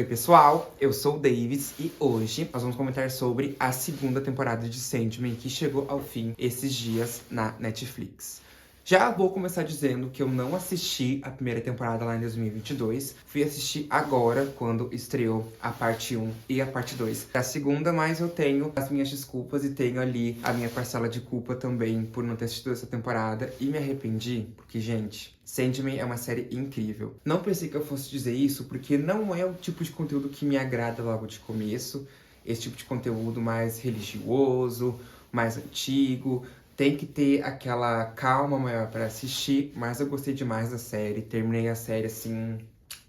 Oi pessoal, eu sou o Davis e hoje nós vamos comentar sobre a segunda temporada de Sandman que chegou ao fim esses dias na Netflix. Já vou começar dizendo que eu não assisti a primeira temporada lá em 2022, fui assistir agora quando estreou a parte 1 e a parte 2 da segunda, mas eu tenho as minhas desculpas e tenho ali a minha parcela de culpa também por não ter assistido essa temporada e me arrependi, porque gente, Sandman é uma série incrível. Não pensei que eu fosse dizer isso, porque não é o tipo de conteúdo que me agrada logo de começo. Esse tipo de conteúdo mais religioso, mais antigo. Tem que ter aquela calma maior para assistir, mas eu gostei demais da série. Terminei a série, assim,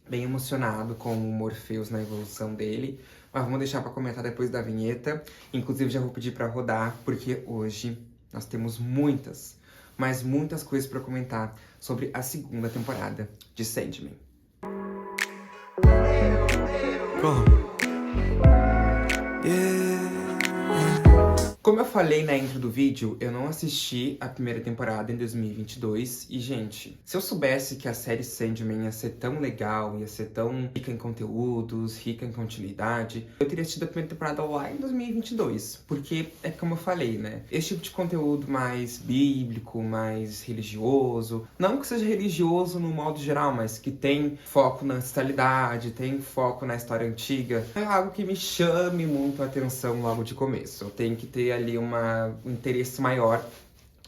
bem emocionado com o Morpheus na evolução dele. Mas vamos deixar para comentar depois da vinheta. Inclusive, já vou pedir para rodar, porque hoje nós temos muitas, mas muitas coisas para comentar sobre a segunda temporada de Sandman. Como eu falei na intro do vídeo, eu não assisti a primeira temporada em 2022 e, gente, se eu soubesse que a série Sandman ia ser tão legal, ia ser tão rica em conteúdos, rica em continuidade, eu teria assistido a primeira temporada lá em 2022, porque é como eu falei, né? Esse tipo de conteúdo mais bíblico, mais religioso, não que seja religioso no modo geral, mas que tem foco na ancestralidade, tem foco na história antiga, é algo que me chame muito a atenção logo de começo. Eu tenho que ter ali um interesse maior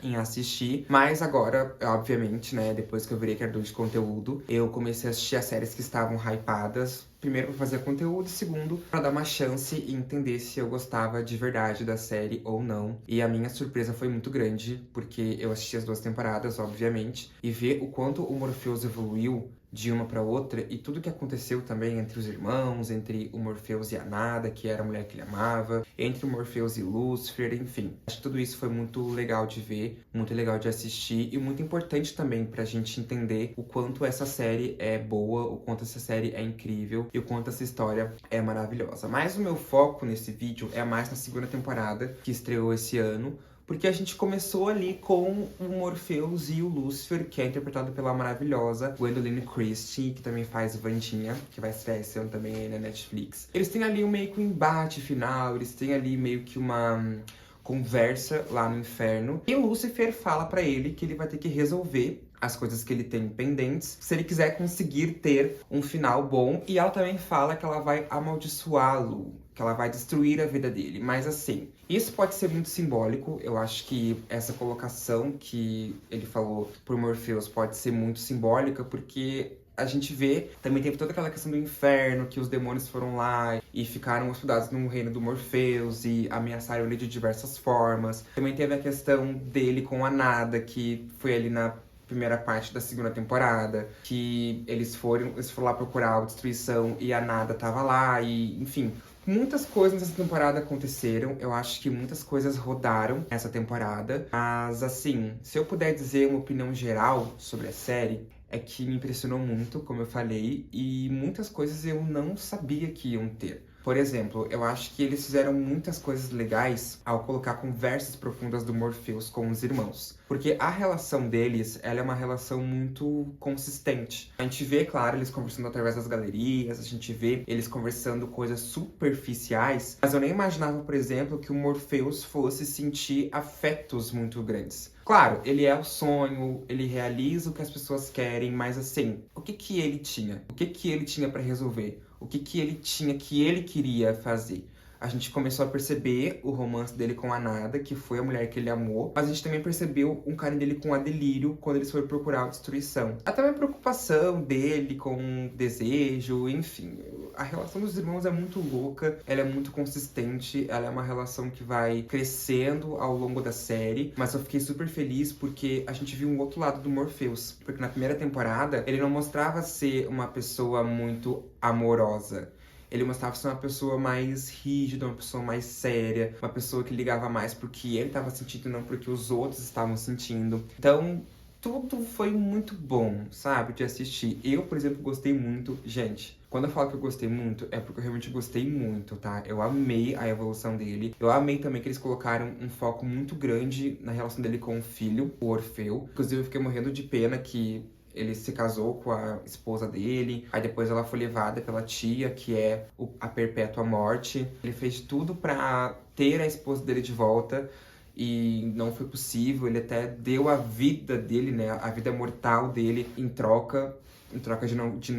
em assistir, mas agora, obviamente, né, depois que eu virei criador de conteúdo, eu comecei a assistir as séries que estavam hypadas, primeiro pra fazer conteúdo, e segundo, pra dar uma chance e entender se eu gostava de verdade da série ou não. E a minha surpresa foi muito grande, porque eu assisti as duas temporadas, obviamente, e ver o quanto o Morpheus evoluiu de uma pra outra, e tudo que aconteceu também entre os irmãos, entre o Morpheus e a Nada, que era a mulher que ele amava, entre o Morpheus e Lúcifer, enfim. Acho que tudo isso foi muito legal de ver, muito legal de assistir, e muito importante também pra gente entender o quanto essa série é boa, o quanto essa série é incrível, e o quanto essa história é maravilhosa. Mas o meu foco nesse vídeo é mais na segunda temporada, que estreou esse ano, porque a gente começou ali com o Morpheus e o Lúcifer, que é interpretado pela maravilhosa Gwendoline Christie, que também faz Wandinha, que vai estrear esse ano também aí na Netflix. Eles têm ali meio que um embate final, eles têm ali meio que uma conversa lá no inferno. E o Lúcifer fala pra ele que ele vai ter que resolver as coisas que ele tem pendentes, se ele quiser conseguir ter um final bom. E ela também fala que ela vai amaldiçoá-lo, que ela vai destruir a vida dele. Mas assim, isso pode ser muito simbólico. Eu acho que essa colocação que ele falou pro Morpheus pode ser muito simbólica, porque a gente vê, também teve toda aquela questão do inferno, que os demônios foram lá e ficaram hospedados no reino do Morpheus e ameaçaram ele de diversas formas. Também teve a questão dele com a Nada, que foi ali na primeira parte da segunda temporada, que eles foram lá procurar a destruição e a Nada tava lá, e enfim. Muitas coisas nessa temporada aconteceram, eu acho que muitas coisas rodaram essa temporada, mas assim, se eu puder dizer uma opinião geral sobre a série, é que me impressionou muito, como eu falei, e muitas coisas eu não sabia que iam ter. Por exemplo, eu acho que eles fizeram muitas coisas legais ao colocar conversas profundas do Morpheus com os irmãos. Porque a relação deles, ela é uma relação muito consistente. A gente vê, claro, eles conversando através das galerias, a gente vê eles conversando coisas superficiais, mas eu nem imaginava, por exemplo, que o Morpheus fosse sentir afetos muito grandes. Claro, ele é o sonho, ele realiza o que as pessoas querem, mas assim, o que que ele tinha? O que que ele tinha pra resolver? O que que ele tinha que ele queria fazer? A gente começou a perceber o romance dele com a Nada, que foi a mulher que ele amou, mas a gente também percebeu um carinho dele com a Delírio quando eles foram procurar a destruição. Até a preocupação dele com o desejo, enfim. A relação dos irmãos é muito louca, ela é muito consistente, ela é uma relação que vai crescendo ao longo da série, mas eu fiquei super feliz porque a gente viu um outro lado do Morpheus. Porque na primeira temporada, ele não mostrava ser uma pessoa muito amorosa. Ele mostrava ser uma pessoa mais rígida, uma pessoa mais séria, uma pessoa que ligava mais pro que ele estava sentindo e não pro que os outros estavam sentindo. Então, tudo foi muito bom, sabe, de assistir. Eu, por exemplo, gostei muito. Gente, quando eu falo que eu gostei muito, é porque eu realmente gostei muito, tá? Eu amei a evolução dele. Eu amei também que eles colocaram um foco muito grande na relação dele com o filho, o Orfeu. Inclusive, eu fiquei morrendo de pena que Ele se casou com a esposa dele, aí depois ela foi levada pela tia, que é a Perpétua Morte. Ele fez tudo pra ter a esposa dele de volta e não foi possível. Ele até deu a vida dele, né, a vida mortal dele em troca de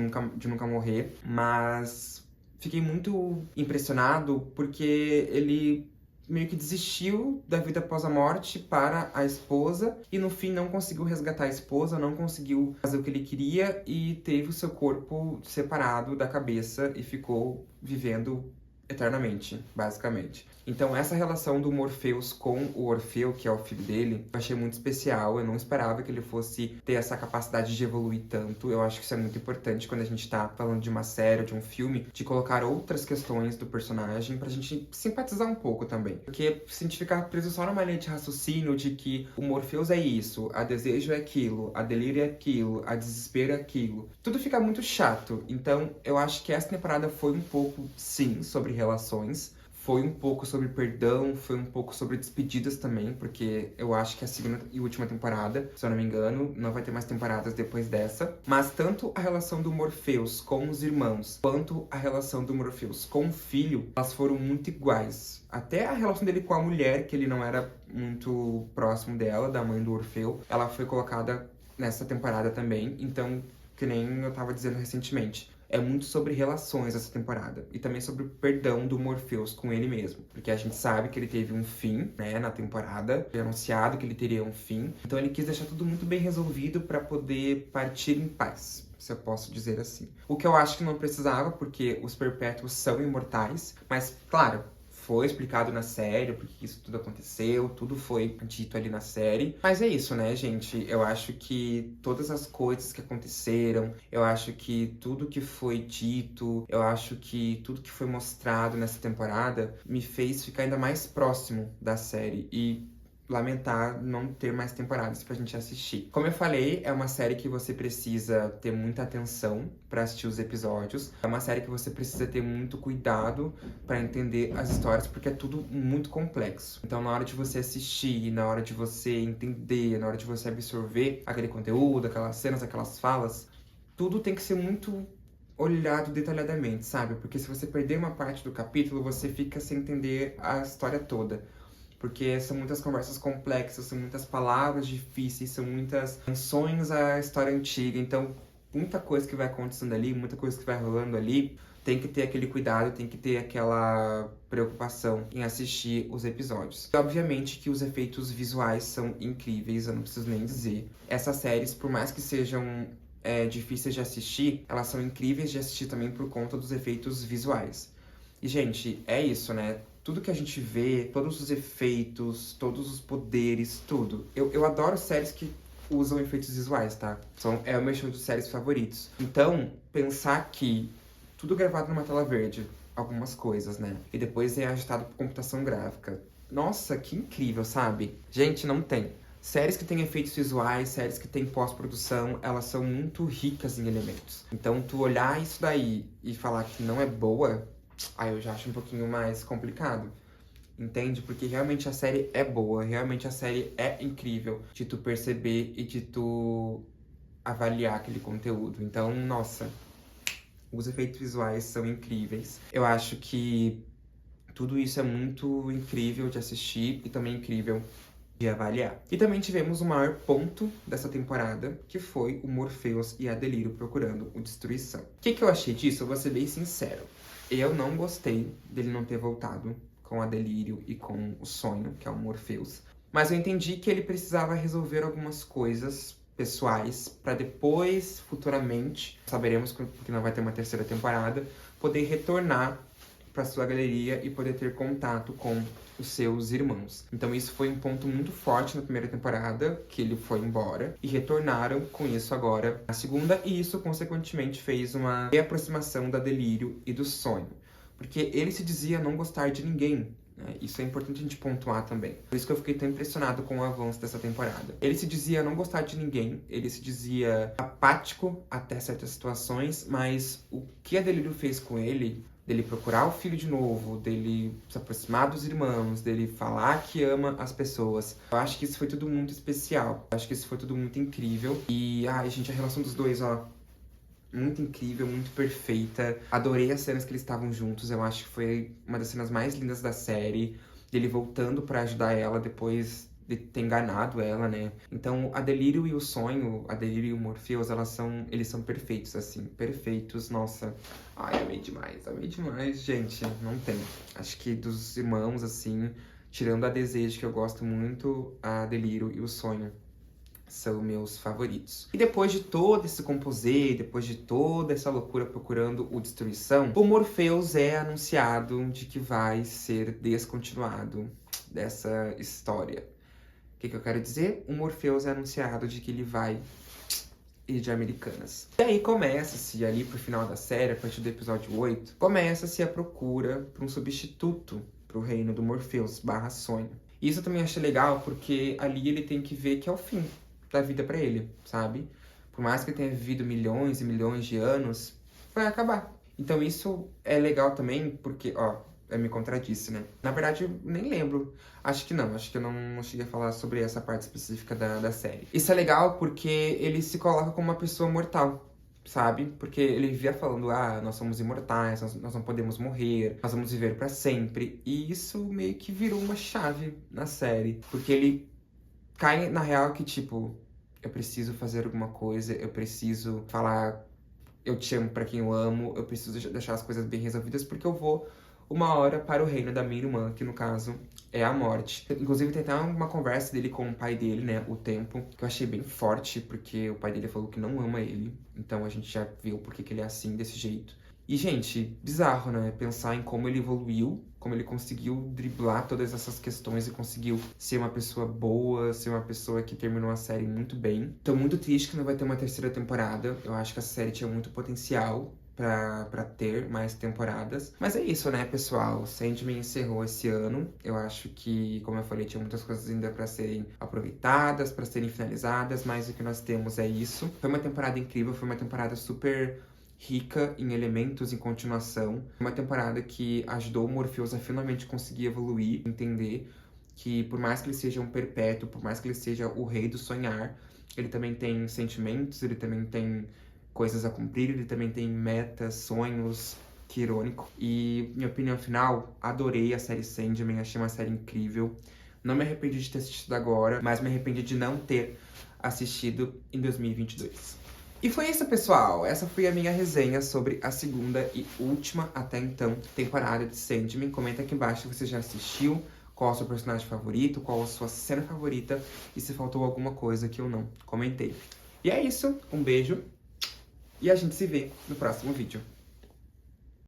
nunca morrer. Mas fiquei muito impressionado porque ele meio que desistiu da vida após a morte para a esposa e no fim não conseguiu resgatar a esposa, não conseguiu fazer o que ele queria e teve o seu corpo separado da cabeça e ficou vivendo eternamente, basicamente. Então essa relação do Morpheus com o Orfeu, que é o filho dele, eu achei muito especial. Eu não esperava que ele fosse ter essa capacidade de evoluir tanto. Eu acho que isso é muito importante quando a gente tá falando de uma série ou de um filme, de colocar outras questões do personagem pra gente simpatizar um pouco também. Porque se a gente ficar preso só numa linha de raciocínio de que o Morpheus é isso, a desejo é aquilo, a delírio é aquilo, a desespero é aquilo, tudo fica muito chato. Então eu acho que essa temporada foi um pouco, sim, sobre relações. Foi um pouco sobre perdão, foi um pouco sobre despedidas também, porque eu acho que a segunda e última temporada, se eu não me engano, não vai ter mais temporadas depois dessa. Mas tanto a relação do Morpheus com os irmãos, quanto a relação do Morpheus com o filho, elas foram muito iguais. Até a relação dele com a mulher, que ele não era muito próximo dela, da mãe do Orfeu, ela foi colocada nessa temporada também. Então, que nem eu tava dizendo recentemente, é muito sobre relações essa temporada. E também sobre o perdão do Morpheus com ele mesmo. Porque a gente sabe que ele teve um fim, né, na temporada. Foi anunciado que ele teria um fim. Então ele quis deixar tudo muito bem resolvido pra poder partir em paz, se eu posso dizer assim. O que eu acho que não precisava, porque os Perpétuos são imortais. Mas, claro, foi explicado na série porque isso tudo aconteceu, tudo foi dito ali na série. Mas é isso, né, gente? Eu acho que todas as coisas que aconteceram, eu acho que tudo que foi dito, eu acho que tudo que foi mostrado nessa temporada me fez ficar ainda mais próximo da série e lamentar não ter mais temporadas pra gente assistir. Como eu falei, é uma série que você precisa ter muita atenção pra assistir os episódios. É uma série que você precisa ter muito cuidado pra entender as histórias, porque é tudo muito complexo. Então, na hora de você assistir, na hora de você entender, na hora de você absorver aquele conteúdo, aquelas cenas, aquelas falas, tudo tem que ser muito olhado detalhadamente, sabe? Porque se você perder uma parte do capítulo, você fica sem entender a história toda. Porque são muitas conversas complexas, são muitas palavras difíceis, são muitas menções à história antiga. Então, muita coisa que vai acontecendo ali, muita coisa que vai rolando ali, tem que ter aquele cuidado, tem que ter aquela preocupação em assistir os episódios. E, obviamente que os efeitos visuais são incríveis, eu não preciso nem dizer. Essas séries, por mais que sejam difíceis de assistir, elas são incríveis de assistir também por conta dos efeitos visuais. E, gente, é isso, né? Tudo que a gente vê, todos os efeitos, todos os poderes, tudo. Eu adoro séries que usam efeitos visuais, tá? É o meu estilo de séries favoritos. Então, pensar que tudo gravado numa tela verde, algumas coisas, né? E depois é agitado por computação gráfica. Nossa, que incrível, sabe? Gente, não tem. Séries que têm efeitos visuais, séries que têm pós-produção, elas são muito ricas em elementos. Então, tu olhar isso daí e falar que não é boa, aí eu já acho um pouquinho mais complicado, entende? Porque realmente a série é boa, realmente a série é incrível de tu perceber e de tu avaliar aquele conteúdo. Então, nossa, os efeitos visuais são incríveis. Eu acho que tudo isso é muito incrível de assistir e também incrível de avaliar. E também tivemos o maior ponto dessa temporada, que foi o Morpheus e a Delírio procurando o Destruição. O que eu achei disso? Eu vou ser bem sincero. Eu não gostei dele não ter voltado com a Delírio e com o Sonho, que é o Morpheus. Mas eu entendi que ele precisava resolver algumas coisas pessoais para depois, futuramente, saberemos porque não vai ter uma terceira temporada, poder retornar para sua galeria e poder ter contato com os seus irmãos. Então isso foi um ponto muito forte na primeira temporada, que ele foi embora, e retornaram com isso agora na segunda, e isso consequentemente fez uma reaproximação da Delírio e do Sonho. Porque ele se dizia não gostar de ninguém, né? Isso é importante a gente pontuar também. Por isso que eu fiquei tão impressionado com o avanço dessa temporada. Ele se dizia não gostar de ninguém, ele se dizia apático até certas situações, mas o que a Delírio fez com ele dele procurar o filho de novo, dele se aproximar dos irmãos, dele falar que ama as pessoas. Eu acho que isso foi tudo muito especial. Eu acho que isso foi tudo muito incrível. E, ai, gente, a relação dos dois, ó, muito incrível, muito perfeita. Adorei as cenas que eles estavam juntos. Eu acho que foi uma das cenas mais lindas da série. Dele voltando pra ajudar ela depois de ter enganado ela, né? Então, a Delírio e o Sonho, a Delírio e o Morpheus, eles são perfeitos, assim, perfeitos, nossa. Ai, amei demais, gente, não tem. Acho que dos irmãos, assim, tirando a Desejo, que eu gosto muito, a Delírio e o Sonho são meus favoritos. E depois de todo esse composê, depois de toda essa loucura procurando o Destruição, o Morpheus é anunciado de que vai ser descontinuado dessa história. O que eu quero dizer? O Morpheus é anunciado de que ele vai ir de Americanas. E aí começa-se, ali pro final da série, a partir do episódio 8, começa-se a procura por um substituto pro reino do Morpheus / Sonho. E isso eu também achei legal, porque ali ele tem que ver que é o fim da vida pra ele, sabe? Por mais que ele tenha vivido milhões e milhões de anos, vai acabar. Então isso é legal também, porque, ó, eu me contradisse, né? Na verdade, eu nem lembro. Acho que eu não cheguei a falar sobre essa parte específica da série. Isso é legal porque ele se coloca como uma pessoa mortal, sabe? Porque ele vivia falando, nós somos imortais, nós não podemos morrer, nós vamos viver pra sempre. E isso meio que virou uma chave na série. Porque ele cai na real que, tipo, eu preciso fazer alguma coisa, eu preciso falar eu te amo pra quem eu amo, eu preciso deixar as coisas bem resolvidas porque eu vou uma hora para o reino da minha irmã, que no caso é a morte. Inclusive tem até uma conversa dele com o pai dele, né, o Tempo, que eu achei bem forte, porque o pai dele falou que não ama ele, então a gente já viu por que ele é assim, desse jeito. E, gente, bizarro, né, pensar em como ele evoluiu, como ele conseguiu driblar todas essas questões e conseguiu ser uma pessoa boa, ser uma pessoa que terminou a série muito bem. Tô muito triste que não vai ter uma terceira temporada, eu acho que essa série tinha muito potencial pra ter mais temporadas. Mas é isso, né, pessoal? Sandman encerrou esse ano. Eu acho que, como eu falei, tinha muitas coisas ainda pra serem aproveitadas, pra serem finalizadas, mas o que nós temos é isso. Foi uma temporada incrível, foi uma temporada super rica em elementos, em continuação. Uma temporada que ajudou o Morpheus a finalmente conseguir evoluir, entender que por mais que ele seja um perpétuo, por mais que ele seja o rei do sonhar, ele também tem sentimentos, ele também tem coisas a cumprir, ele também tem metas, sonhos, que irônico. E minha opinião final, adorei a série Sandman, achei uma série incrível. Não me arrependi de ter assistido agora, mas me arrependi de não ter assistido em 2022. E foi isso, pessoal. Essa foi a minha resenha sobre a segunda e última, até então, temporada de Sandman. Comenta aqui embaixo se você já assistiu, qual é o seu personagem favorito, qual a sua cena favorita e se faltou alguma coisa que eu não comentei. E é isso, um beijo e a gente se vê no próximo vídeo.